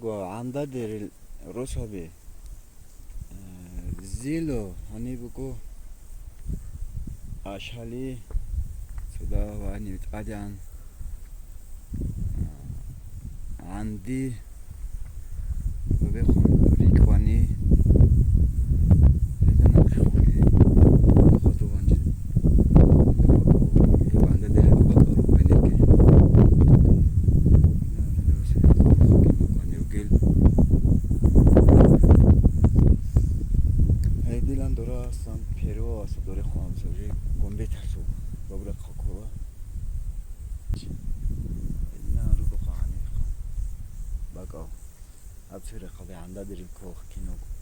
go anda der rosabe zilo hani buko ashali suda wani tajan عندي بخون ریکوانی بدون خونی خودو بانجی یه بنده دل خود رو بینید که نه گل هی دیلان دوره هستم پیرو هست دوره خواهم سوری گنبه ترسو بابره خاکوه نه رو بخواهانی بخواه بگو ابتر خواه عنده دیریم که کنو